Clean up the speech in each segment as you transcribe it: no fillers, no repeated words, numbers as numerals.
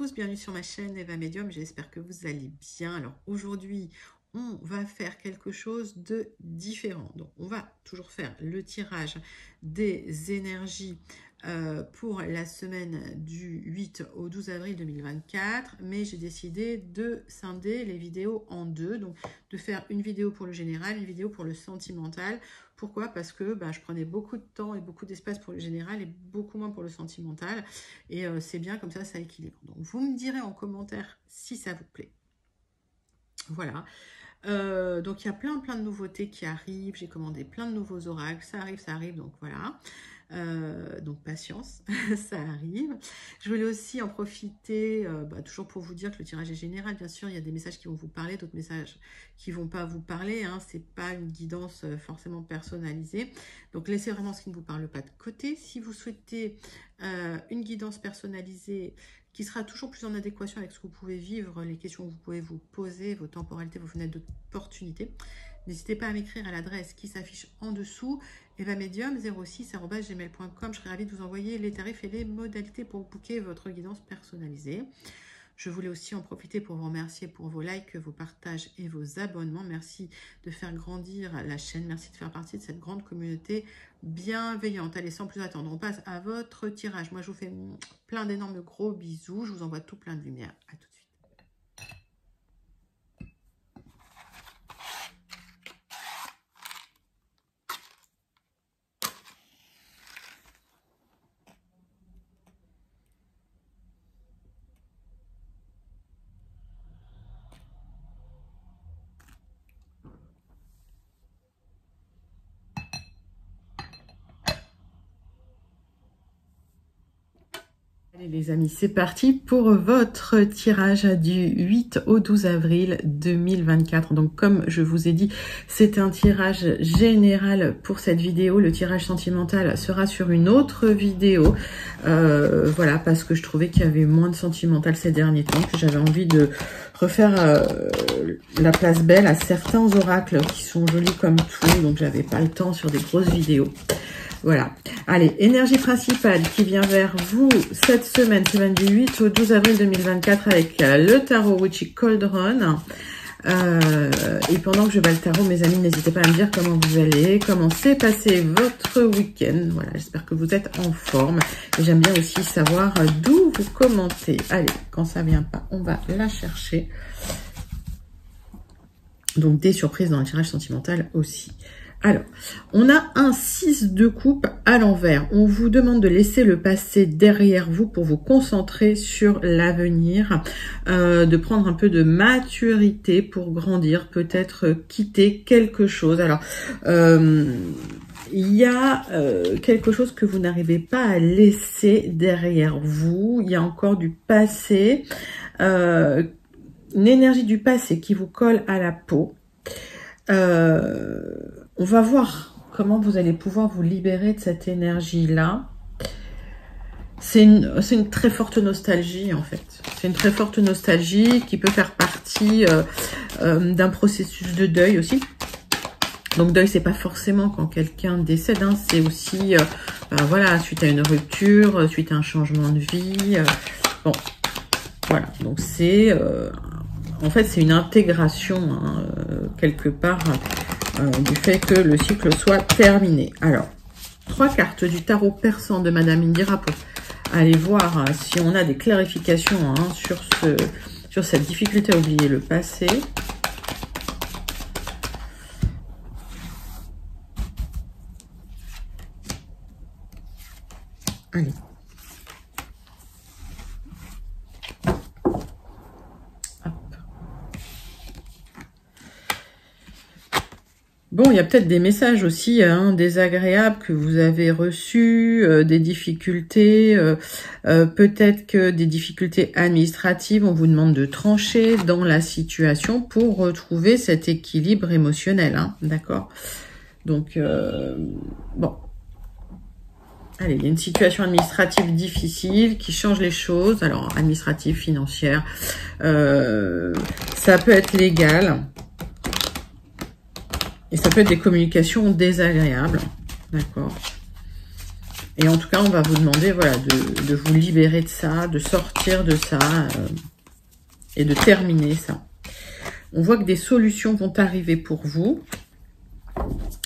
tous, bienvenue sur ma chaîne Eva Medium, j'espère que vous allez bien. Alors aujourd'hui, on va faire quelque chose de différent. Donc on va toujours faire le tirage des énergies pour la semaine du 8 au 12 avril 2024, mais j'ai décidé de scinder les vidéos en deux, donc de faire une vidéo pour le général, une vidéo pour le sentimental. Pourquoi? Parce que je prenais beaucoup de temps et beaucoup d'espace pour le général et beaucoup moins pour le sentimental. Et c'est bien comme ça équilibre. Donc, vous me direz en commentaire si ça vous plaît. Voilà. Donc, il y a plein de nouveautés qui arrivent. J'ai commandé plein de nouveaux oracles. Ça arrive. Donc, voilà. Donc patience, ça arrive. Je voulais aussi en profiter, toujours pour vous dire que le tirage est général. Bien sûr, il y a des messages qui vont vous parler, d'autres messages qui ne vont pas vous parler. Hein. Ce n'est pas une guidance forcément personnalisée. Donc laissez vraiment ce qui ne vous parle pas de côté. Si vous souhaitez une guidance personnalisée qui sera toujours plus en adéquation avec ce que vous pouvez vivre, les questions que vous pouvez vous poser, vos temporalités, vos fenêtres d'opportunité, n'hésitez pas à m'écrire à l'adresse qui s'affiche en dessous, evamedium06@gmail.com. Je serai ravie de vous envoyer les tarifs et les modalités pour booker votre guidance personnalisée. Je voulais aussi en profiter pour vous remercier pour vos likes, vos partages et vos abonnements. Merci de faire grandir la chaîne. Merci de faire partie de cette grande communauté bienveillante. Allez, sans plus attendre, on passe à votre tirage. Moi, je vous fais plein d'énormes gros bisous. Je vous envoie tout plein de lumière. À tout de suite. Allez les amis, c'est parti pour votre tirage du 8 au 12 avril 2024. Donc comme je vous ai dit, c'est un tirage général pour cette vidéo. Le tirage sentimental sera sur une autre vidéo. Voilà, parce que je trouvais qu'il y avait moins de sentimental ces derniers temps, que j'avais envie de refaire la place belle à certains oracles qui sont jolis comme tout. Donc j'avais pas le temps sur des grosses vidéos. Voilà. Allez, énergie principale qui vient vers vous cette semaine du 8 au 12 avril 2024 avec le tarot Witchy Cauldron. Et pendant que je bats le tarot, mes amis, n'hésitez pas à me dire comment vous allez, comment s'est passé votre week-end. Voilà, j'espère que vous êtes en forme. Et j'aime bien aussi savoir d'où vous commentez. Allez, quand ça vient pas, on va la chercher. Donc, des surprises dans le tirage sentimental aussi. Alors, on a un 6 de coupe à l'envers. On vous demande de laisser le passé derrière vous pour vous concentrer sur l'avenir, de prendre un peu de maturité pour grandir, peut-être quitter quelque chose. Alors, il y a quelque chose que vous n'arrivez pas à laisser derrière vous. Il y a encore du passé, une énergie du passé qui vous colle à la peau. On va voir comment vous allez pouvoir vous libérer de cette énergie-là. C'est une très forte nostalgie, en fait. C'est une très forte nostalgie qui peut faire partie d'un processus de deuil aussi. Donc, deuil, c'est pas forcément quand quelqu'un décède, hein, c'est aussi, voilà, suite à une rupture, suite à un changement de vie. Bon, voilà. Donc, c'est... en fait, c'est une intégration, hein, quelque part, du fait que le cycle soit terminé. Alors, 3 cartes du tarot persan de Madame Indira pour aller voir si on a des clarifications, hein, sur cette difficulté à oublier le passé. Allez. Bon, il y a peut-être des messages aussi désagréables que vous avez reçus, des difficultés, peut-être que des difficultés administratives. On vous demande de trancher dans la situation pour retrouver cet équilibre émotionnel, hein, d'accord? Donc, bon. Allez, il y a une situation administrative difficile qui change les choses. Alors, administrative, financière, ça peut être légal. Et ça peut être des communications désagréables, d'accord? Et en tout cas, on va vous demander voilà, de vous libérer de ça, de sortir de ça et de terminer ça. On voit que des solutions vont arriver pour vous.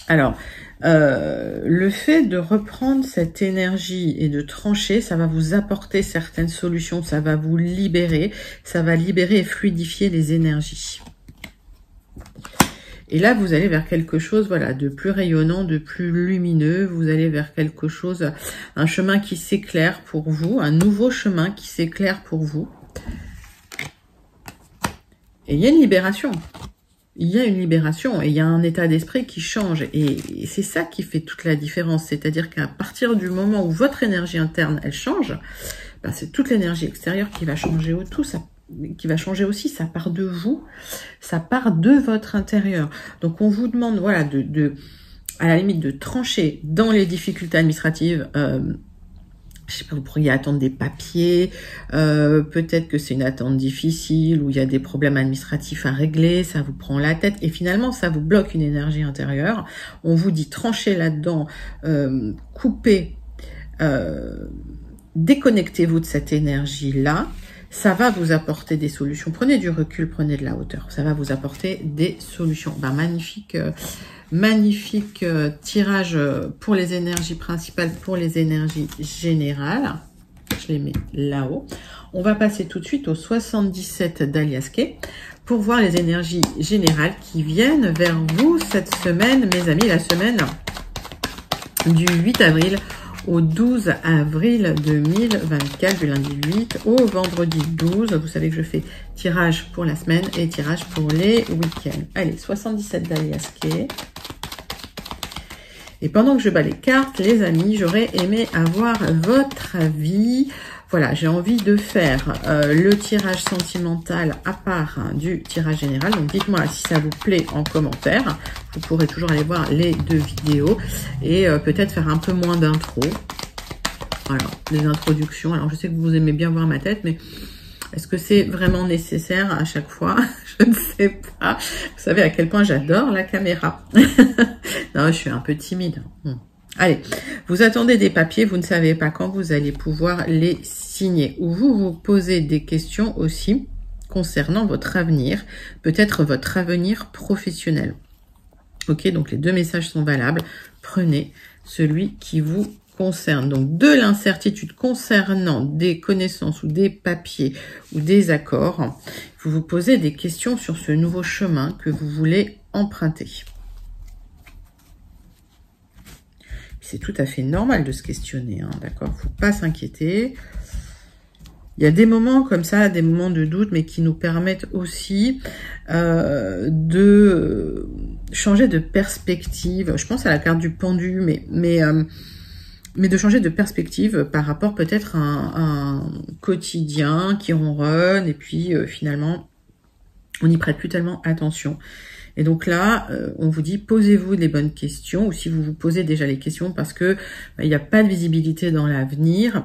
Alors, le fait de reprendre cette énergie et de trancher, ça va vous apporter certaines solutions, ça va vous libérer, ça va libérer et fluidifier les énergies. Et là, vous allez vers quelque chose voilà, de plus rayonnant, de plus lumineux. Vous allez vers quelque chose, un chemin qui s'éclaire pour vous, un nouveau chemin qui s'éclaire pour vous. Et il y a une libération. Il y a une libération et il y a un état d'esprit qui change. Et c'est ça qui fait toute la différence. C'est-à-dire qu'à partir du moment où votre énergie interne, elle change, ben c'est toute l'énergie extérieure qui va changer autour, qui va changer aussi, ça part de vous, ça part de votre intérieur. Donc on vous demande voilà, à la limite de trancher dans les difficultés administratives. Je sais pas, vous pourriez attendre des papiers, peut-être que c'est une attente difficile, où il y a des problèmes administratifs à régler, ça vous prend la tête, et finalement ça vous bloque une énergie intérieure. On vous dit tranchez là-dedans, coupez, déconnectez-vous de cette énergie-là, ça va vous apporter des solutions. Prenez du recul, prenez de la hauteur, ça va vous apporter des solutions. Ben, magnifique... magnifique tirage pour les énergies principales, pour les énergies générales. Je les mets là-haut. On va passer tout de suite au 77 d'Alias Kay pour voir les énergies générales qui viennent vers vous cette semaine, mes amis, la semaine du 8 avril au 12 avril 2024, du lundi 8 au vendredi 12. Vous savez que je fais tirage pour la semaine et tirage pour les week-ends. Allez, 77 d'Alias Kay. Et pendant que je bats les cartes, les amis, j'aurais aimé avoir votre avis. Voilà, j'ai envie de faire le tirage sentimental à part du tirage général. Donc, dites-moi si ça vous plaît en commentaire. Vous pourrez toujours aller voir les deux vidéos et peut-être faire un peu moins d'intro. Voilà, les introductions. Alors, je sais que vous aimez bien voir ma tête, mais est-ce que c'est vraiment nécessaire à chaque fois? Je ne sais pas. Vous savez à quel point j'adore la caméra. Non, je suis un peu timide. Allez, vous attendez des papiers, vous ne savez pas quand vous allez pouvoir les signer. Ou vous vous posez des questions aussi concernant votre avenir, peut-être votre avenir professionnel. Ok, donc les deux messages sont valables. Prenez celui qui vous concerne. Donc de l'incertitude concernant des connaissances ou des papiers ou des accords, vous vous posez des questions sur ce nouveau chemin que vous voulez emprunter. C'est tout à fait normal de se questionner, hein, d'accord? Il ne faut pas s'inquiéter. Il y a des moments comme ça, des moments de doute, mais qui nous permettent aussi de changer de perspective. Je pense à la carte du pendu, mais de changer de perspective par rapport peut-être à un quotidien qui ronronne, et puis finalement, on n'y prête plus tellement attention. Et donc là, on vous dit, posez-vous les bonnes questions, ou si vous vous posez déjà les questions parce que il n'y a pas de visibilité dans l'avenir,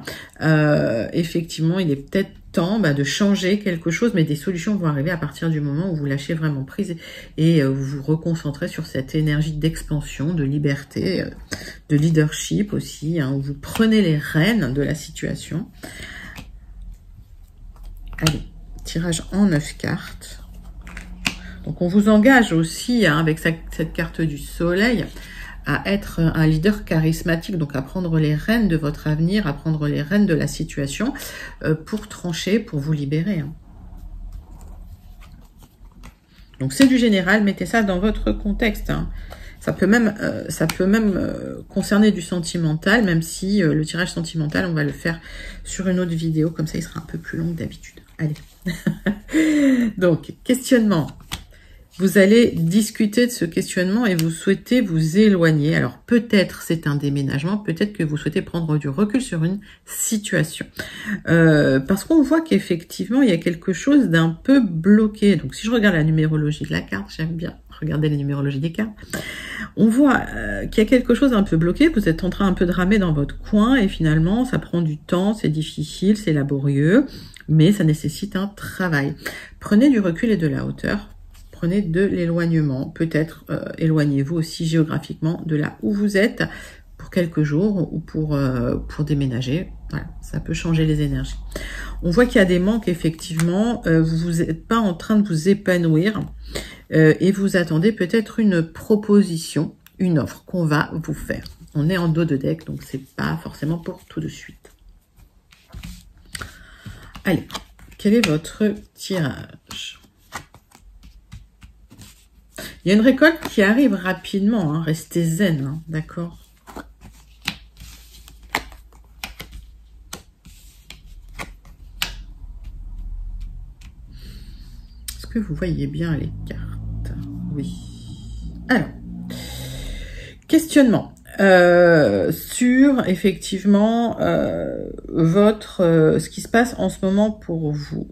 effectivement, il est peut-être temps de changer quelque chose, mais des solutions vont arriver à partir du moment où vous lâchez vraiment prise et vous vous reconcentrez sur cette énergie d'expansion, de liberté, de leadership aussi, hein, où vous prenez les rênes de la situation. Allez, tirage en 9 cartes. Donc, on vous engage aussi, hein, avec cette carte du soleil, à être un leader charismatique, donc à prendre les rênes de votre avenir, à prendre les rênes de la situation pour trancher, pour vous libérer. Hein. Donc, c'est du général, mettez ça dans votre contexte. Hein. Ça peut même concerner du sentimental, même si le tirage sentimental, on va le faire sur une autre vidéo, comme ça il sera un peu plus long que d'habitude. Allez. Donc, questionnement. Vous allez discuter de ce questionnement et vous souhaitez vous éloigner. Alors peut-être c'est un déménagement, peut-être que vous souhaitez prendre du recul sur une situation. Parce qu'on voit qu'effectivement il y a quelque chose d'un peu bloqué. Donc si je regarde la numérologie de la carte, j'aime bien regarder la numérologie des cartes. On voit qu'il y a quelque chose d'un peu bloqué, vous êtes en train un peu de ramer dans votre coin et finalement ça prend du temps, c'est difficile, c'est laborieux, mais ça nécessite un travail. Prenez du recul et de la hauteur. Prenez de l'éloignement, peut-être éloignez-vous aussi géographiquement de là où vous êtes pour pour quelques jours ou pour déménager. Voilà, ça peut changer les énergies. On voit qu'il y a des manques, effectivement. Vous n'êtes pas en train de vous épanouir et vous attendez peut-être une proposition, une offre qu'on va vous faire. On est en dos de deck, donc c'est pas forcément pour tout de suite. Allez, quel est votre tirage? Il y a une récolte qui arrive rapidement, hein, restez zen, hein, d'accord? Est-ce que vous voyez bien les cartes? Oui. Alors, questionnement. Sur effectivement ce qui se passe en ce moment pour vous.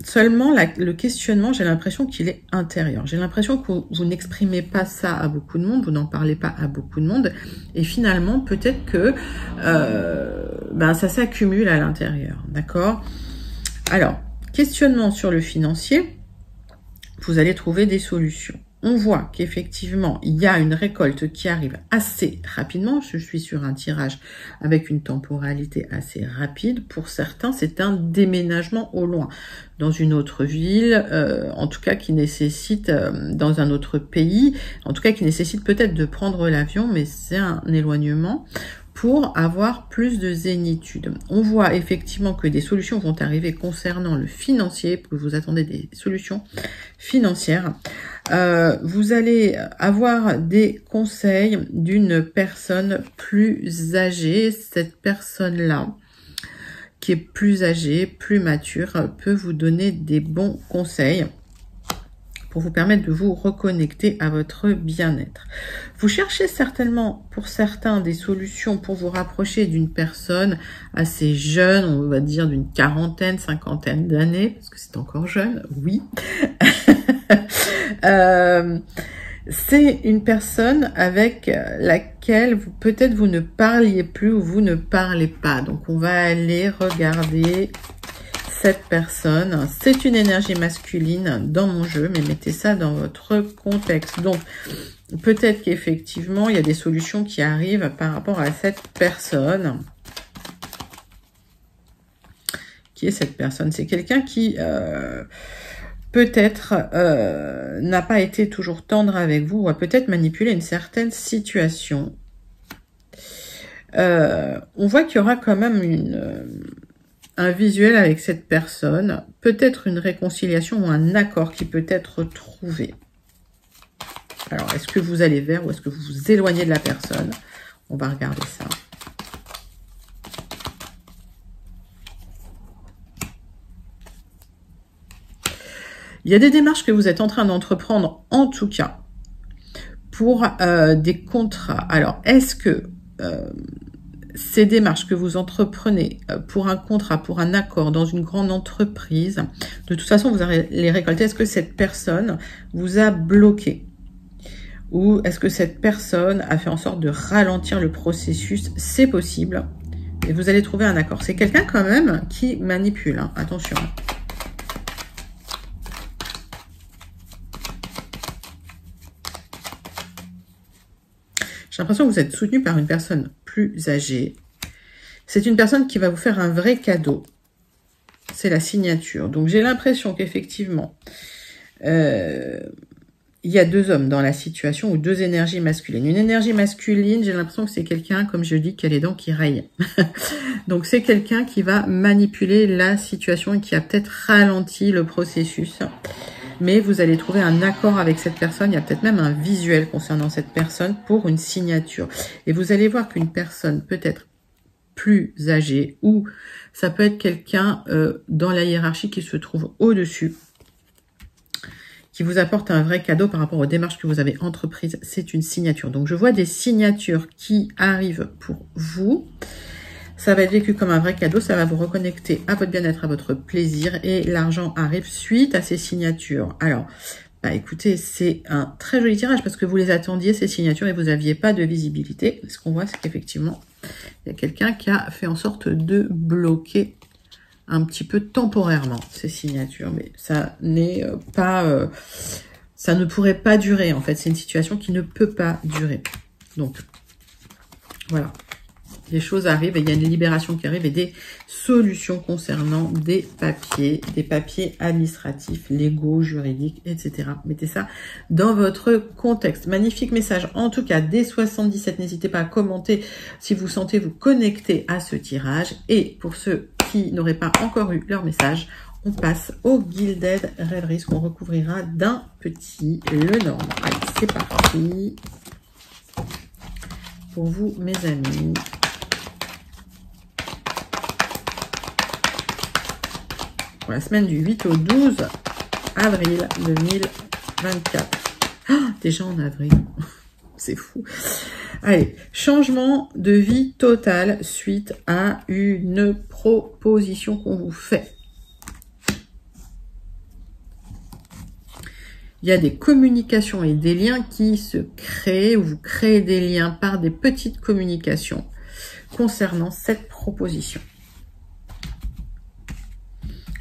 Seulement le questionnement, j'ai l'impression qu'il est intérieur. J'ai l'impression que vous n'exprimez pas ça à beaucoup de monde, vous n'en parlez pas à beaucoup de monde, et finalement peut-être que ça s'accumule à l'intérieur, d'accord? Alors, questionnement sur le financier, vous allez trouver des solutions. On voit qu'effectivement, il y a une récolte qui arrive assez rapidement. Je suis sur un tirage avec une temporalité assez rapide. Pour certains, c'est un déménagement au loin, dans une autre ville, en tout cas qui nécessite, dans un autre pays, en tout cas qui nécessite peut-être de prendre l'avion, mais c'est un éloignement pour avoir plus de zénitude. On voit effectivement que des solutions vont arriver concernant le financier, que vous attendez des solutions financières. Vous allez avoir des conseils d'une personne plus âgée. Cette personne-là, qui est plus âgée, plus mature, peut vous donner des bons conseils pour vous permettre de vous reconnecter à votre bien-être. Vous cherchez certainement, pour certains, des solutions pour vous rapprocher d'une personne assez jeune, on va dire d'une quarantaine, cinquantaine d'années, parce que c'est encore jeune, oui. C'est une personne avec laquelle peut-être vous ne parliez plus ou vous ne parlez pas. Donc, on va aller regarder cette personne. C'est une énergie masculine dans mon jeu, mais mettez ça dans votre contexte. Donc, peut-être qu'effectivement, il y a des solutions qui arrivent par rapport à cette personne. Qui est cette personne? C'est quelqu'un qui... peut-être n'a pas été toujours tendre avec vous ou a peut-être manipulé une certaine situation. On voit qu'il y aura quand même un visuel avec cette personne, peut-être une réconciliation ou un accord qui peut être trouvé. Alors, est-ce que vous allez vers ou est-ce que vous vous éloignez de la personne? On va regarder ça. Il y a des démarches que vous êtes en train d'entreprendre, en tout cas, pour des contrats. Alors, est-ce que ces démarches que vous entreprenez pour un contrat, pour un accord dans une grande entreprise, de toute façon, vous allez les récolter. Est-ce que cette personne vous a bloqué? Ou est-ce que cette personne a fait en sorte de ralentir le processus? C'est possible. Et vous allez trouver un accord. C'est quelqu'un quand même qui manipule, hein. Attention. J'ai l'impression que vous êtes soutenu par une personne plus âgée. C'est une personne qui va vous faire un vrai cadeau. C'est la signature. Donc, j'ai l'impression qu'effectivement, il y a deux hommes dans la situation ou deux énergies masculines. Une énergie masculine, j'ai l'impression que c'est quelqu'un, comme je dis, qui a les dents qui rayent. Donc, c'est quelqu'un qui va manipuler la situation et qui a peut-être ralenti le processus. Mais vous allez trouver un accord avec cette personne. Il y a peut-être même un visuel concernant cette personne pour une signature. Et vous allez voir qu'une personne peut-être plus âgée ou ça peut être quelqu'un dans la hiérarchie qui se trouve au-dessus, qui vous apporte un vrai cadeau par rapport aux démarches que vous avez entreprises. C'est une signature. Donc, je vois des signatures qui arrivent pour vous. Ça va être vécu comme un vrai cadeau, ça va vous reconnecter à votre bien-être, à votre plaisir et l'argent arrive suite à ces signatures. Alors, écoutez, c'est un très joli tirage parce que vous les attendiez, ces signatures, et vous n'aviez pas de visibilité. Ce qu'on voit, c'est qu'effectivement, il y a quelqu'un qui a fait en sorte de bloquer un petit peu temporairement ces signatures. Mais ça n'est pas... ça ne pourrait pas durer, en fait. C'est une situation qui ne peut pas durer. Donc, Voilà. Des choses arrivent et il y a une libération qui arrive et des solutions concernant des papiers administratifs, légaux, juridiques, etc. Mettez ça dans votre contexte. Magnifique message. En tout cas, dès 77, n'hésitez pas à commenter si vous sentez vous connecter à ce tirage. Et pour ceux qui n'auraient pas encore eu leur message, on passe au Gilded Red Risk qu'on recouvrira d'un petit Lenormand. Allez, c'est parti pour vous, mes amis. Pour la semaine du 8 au 12 avril 2024. Ah, déjà en avril. C'est fou. Allez, changement de vie total suite à une proposition qu'on vous fait. Il y a des communications et des liens qui se créent, ou vous créez des liens par des petites communications concernant cette proposition.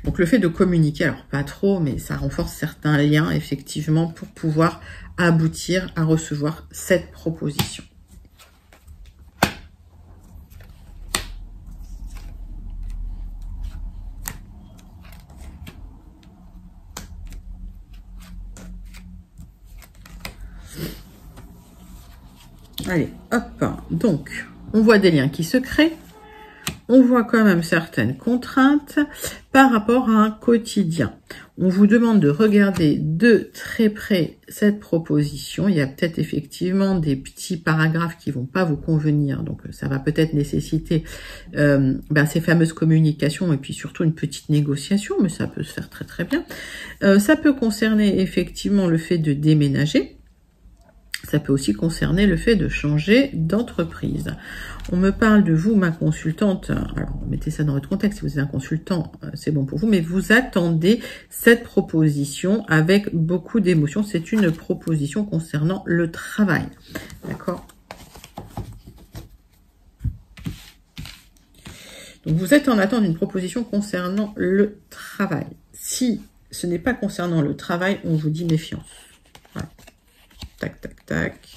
Donc le fait de communiquer, alors pas trop, mais ça renforce certains liens effectivement pour pouvoir aboutir à recevoir cette proposition. Allez, hop, donc on voit des liens qui se créent. On voit quand même certaines contraintes par rapport à un quotidien. On vous demande de regarder de très près cette proposition. Il y a peut-être effectivement des petits paragraphes qui vont pas vous convenir. Donc, ça va peut-être nécessiter ces fameuses communications et puis surtout une petite négociation. Mais ça peut se faire très très bien. Ça peut concerner effectivement le fait de déménager. Ça peut aussi concerner le fait de changer d'entreprise. On me parle de vous, ma consultante. Alors, mettez ça dans votre contexte. Si vous êtes un consultant, c'est bon pour vous. Mais vous attendez cette proposition avec beaucoup d'émotion. C'est une proposition concernant le travail. D'accord ? Donc, vous êtes en attente d'une proposition concernant le travail. Si ce n'est pas concernant le travail, on vous dit méfiance. Voilà. Tac, tac, tac.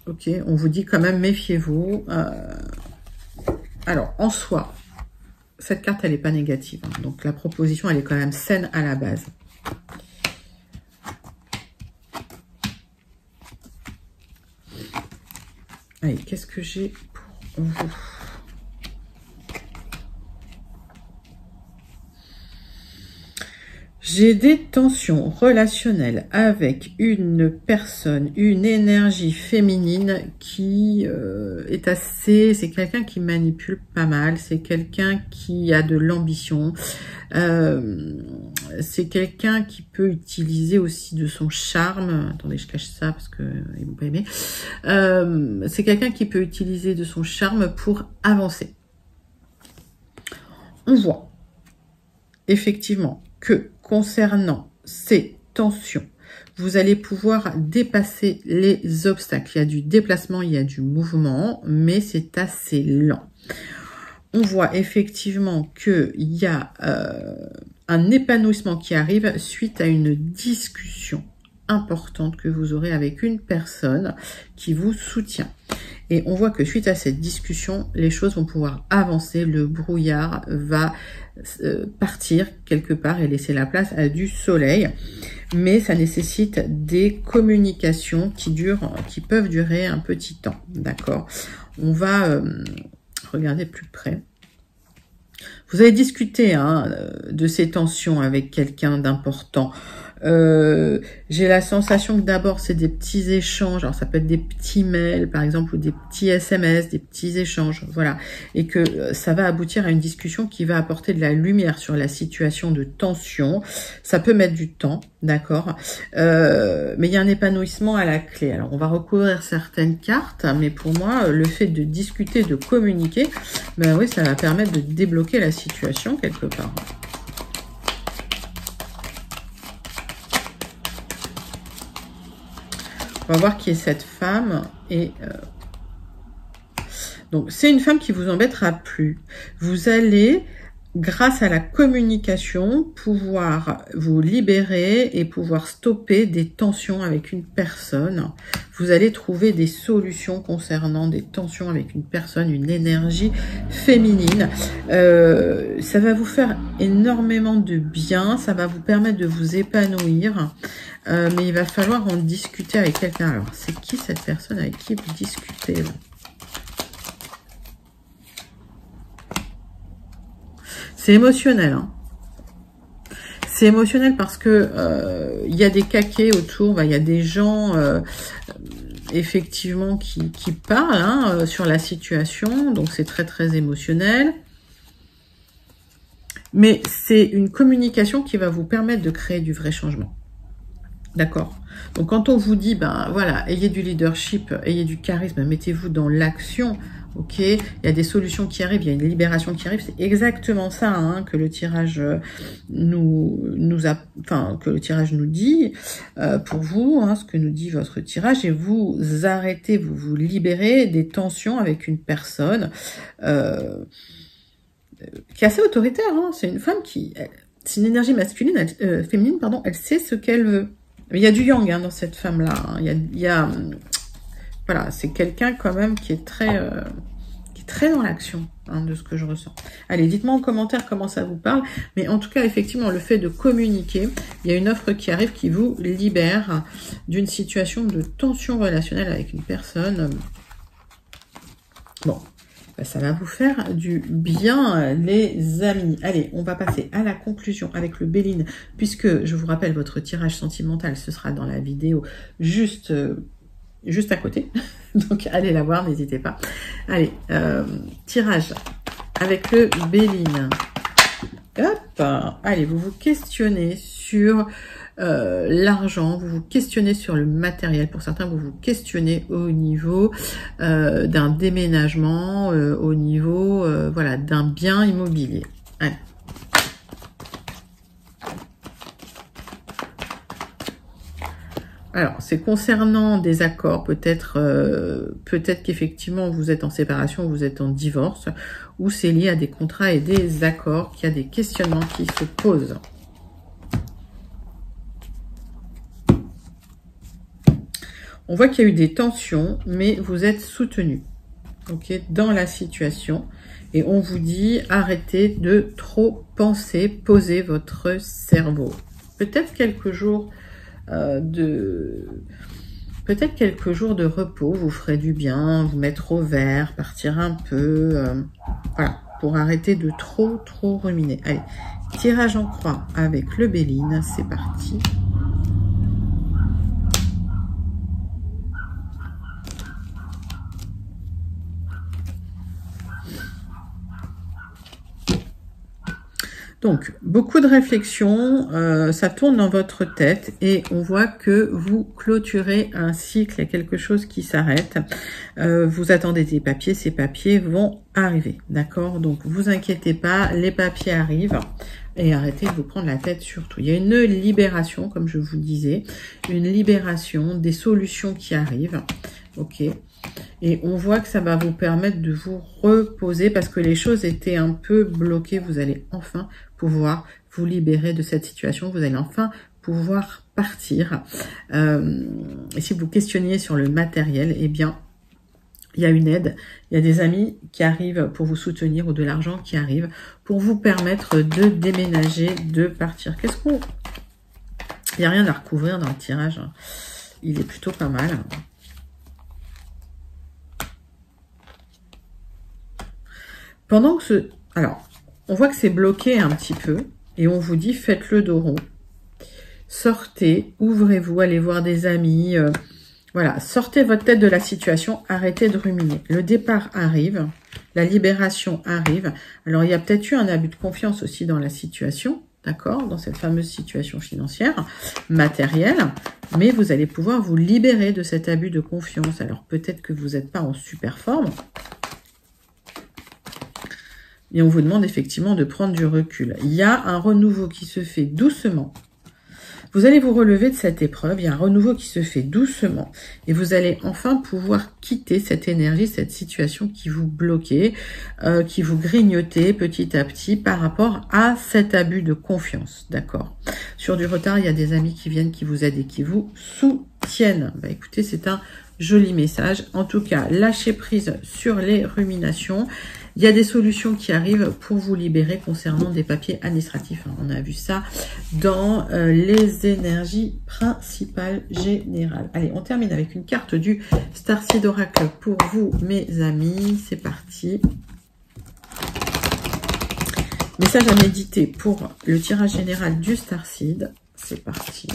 Ok, on vous dit quand même, méfiez-vous. Alors, en soi, cette carte, elle n'est pas négative. Hein, donc, la proposition, elle est quand même saine à la base. Allez, qu'est-ce que j'ai pour vous ? J'ai des tensions relationnelles avec une personne, une énergie féminine qui est assez... C'est quelqu'un qui manipule pas mal, c'est quelqu'un qui a de l'ambition, c'est quelqu'un qui peut utiliser aussi de son charme. Attendez, je cache ça parce que ils vont pas aimer. C'est quelqu'un qui peut utiliser de son charme pour avancer. On voit effectivement que concernant ces tensions, vous allez pouvoir dépasser les obstacles. Il y a du déplacement, il y a du mouvement, mais c'est assez lent. On voit effectivement qu'il y a un épanouissement qui arrive suite à une discussion importante que vous aurez avec une personne qui vous soutient. Et on voit que suite à cette discussion, les choses vont pouvoir avancer, le brouillard va partir quelque part et laisser la place à du soleil. Mais ça nécessite des communications qui peuvent durer un petit temps, d'accord ? On va regarder plus près. Vous avez discuté de ces tensions avec quelqu'un d'important. J'ai la sensation que d'abord c'est des petits échanges, alors ça peut être des petits mails par exemple ou des petits SMS, des petits échanges, voilà, et que ça va aboutir à une discussion qui va apporter de la lumière sur la situation de tension. Ça peut mettre du temps, d'accord, mais il y a un épanouissement à la clé. Alors on va recouvrir certaines cartes, mais pour moi le fait de discuter, de communiquer, ben oui, ça va permettre de débloquer la situation quelque part. On va voir qui est cette femme. Et donc, c'est une femme qui vous embêtera plus. Vous allez grâce à la communication, pouvoir vous libérer et pouvoir stopper des tensions avec une personne. Vous allez trouver des solutions concernant des tensions avec une personne, une énergie féminine. Ça va vous faire énormément de bien, ça va vous permettre de vous épanouir, mais il va falloir en discuter avec quelqu'un. Alors, c'est qui cette personne avec qui vous discutez là? C'est émotionnel, hein. C'est émotionnel parce que il y a des caquets autour, il y a des gens effectivement qui parlent hein, sur la situation, donc c'est très très émotionnel. Mais c'est une communication qui va vous permettre de créer du vrai changement. D'accord? Donc quand on vous dit, ben voilà, ayez du leadership, ayez du charisme, mettez-vous dans l'action. Ok, il y a des solutions qui arrivent, il y a une libération qui arrive. C'est exactement ça hein, que le tirage que le tirage nous dit pour vous, hein, ce que nous dit votre tirage, et vous arrêtez, vous vous libérez des tensions avec une personne qui est assez autoritaire. Hein. C'est une femme qui, c'est une énergie masculine, féminine, pardon. Elle sait ce qu'elle veut. Il y a du yang hein, dans cette femme-là. Hein. Il y a voilà, c'est quelqu'un quand même qui est très dans l'action, hein, de ce que je ressens. Allez, dites-moi en commentaire comment ça vous parle. Mais en tout cas, effectivement, le fait de communiquer, il y a une offre qui arrive qui vous libère d'une situation de tension relationnelle avec une personne. Bon, ben, ça va vous faire du bien, les amis. Allez, on va passer à la conclusion avec le Béline, puisque, je vous rappelle, votre tirage sentimental, ce sera dans la vidéo juste à côté. Donc, allez la voir, n'hésitez pas. Allez, tirage avec le Béline. Hop, allez, vous vous questionnez sur l'argent, vous vous questionnez sur le matériel. Pour certains, vous vous questionnez au niveau d'un déménagement, au niveau voilà, d'un bien immobilier. Allez. Alors, c'est concernant des accords, peut-être qu'effectivement vous êtes en séparation, vous êtes en divorce, ou c'est lié à des contrats et des accords, qu'il y a des questionnements qui se posent. On voit qu'il y a eu des tensions, mais vous êtes soutenu, ok, dans la situation. Et on vous dit, arrêtez de trop penser, posez votre cerveau. Peut-être quelques jours peut-être quelques jours de repos vous ferait du bien, vous mettre au vert, partir un peu, voilà, pour arrêter de trop ruminer. Allez, tirage en croix avec le Béline, c'est parti. Donc, beaucoup de réflexions, ça tourne dans votre tête et on voit que vous clôturez un cycle, il y a quelque chose qui s'arrête. Vous attendez des papiers, ces papiers vont arriver, d'accord? Donc, vous inquiétez pas, les papiers arrivent et arrêtez de vous prendre la tête surtout. Il y a une libération, comme je vous disais, une libération, des solutions qui arrivent, ok? Et on voit que ça va vous permettre de vous reposer parce que les choses étaient un peu bloquées. Vous allez enfin pouvoir vous libérer de cette situation. Vous allez enfin pouvoir partir. Et si vous questionniez sur le matériel, eh bien, il y a une aide. Il y a des amis qui arrivent pour vous soutenir ou de l'argent qui arrive pour vous permettre de déménager, de partir. Qu'est-ce qu'on... Il n'y a rien à recouvrir dans le tirage. Il est plutôt pas mal. Pendant que ce... Alors, on voit que c'est bloqué un petit peu. Et on vous dit, faites le dos rond. Sortez, ouvrez-vous, allez voir des amis. Voilà, sortez votre tête de la situation. Arrêtez de ruminer. Le départ arrive. La libération arrive. Alors, il y a peut-être eu un abus de confiance aussi dans la situation. D'accord? Dans cette fameuse situation financière, matérielle. Mais vous allez pouvoir vous libérer de cet abus de confiance. Alors, peut-être que vous n'êtes pas en super forme. Et on vous demande effectivement de prendre du recul. Il y a un renouveau qui se fait doucement. Vous allez vous relever de cette épreuve, il y a un renouveau qui se fait doucement et vous allez enfin pouvoir quitter cette énergie, cette situation qui vous bloquait, qui vous grignotait petit à petit par rapport à cet abus de confiance, d'accord? Sur du retard, il y a des amis qui viennent, qui vous aident et qui vous soutiennent. Bah, écoutez, c'est un joli message. En tout cas, lâchez prise sur les ruminations. Il y a des solutions qui arrivent pour vous libérer concernant des papiers administratifs. On a vu ça dans les énergies principales générales. Allez, on termine avec une carte du Starseed Oracle pour vous, mes amis. C'est parti. Message à méditer pour le tirage général du Starseed. C'est parti.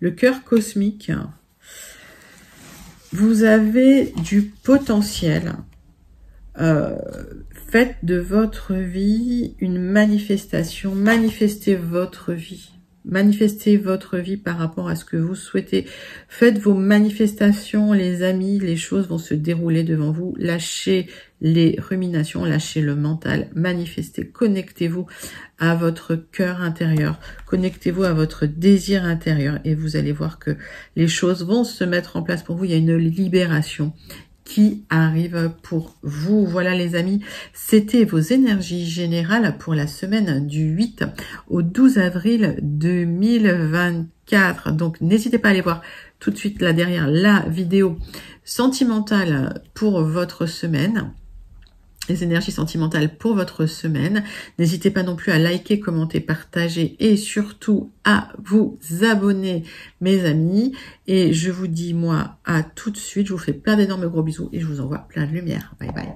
Le cœur cosmique. Vous avez du potentiel. Faites de votre vie une manifestation. Manifestez votre vie. Manifestez votre vie par rapport à ce que vous souhaitez. Faites vos manifestations, les amis. Les choses vont se dérouler devant vous. Lâchez les ruminations, lâchez le mental. Manifestez. Connectez-vous à votre cœur intérieur. Connectez-vous à votre désir intérieur. Et vous allez voir que les choses vont se mettre en place pour vous. Il y a une libération qui arrive pour vous. Voilà les amis, c'était vos énergies générales pour la semaine du 8 au 12 avril 2024. Donc n'hésitez pas à aller voir tout de suite là derrière la vidéo sentimentale pour votre semaine. Les énergies sentimentales pour votre semaine. N'hésitez pas non plus à liker, commenter, partager et surtout à vous abonner, mes amis. Et je vous dis, moi, à tout de suite. Je vous fais plein d'énormes gros bisous et je vous envoie plein de lumière. Bye bye.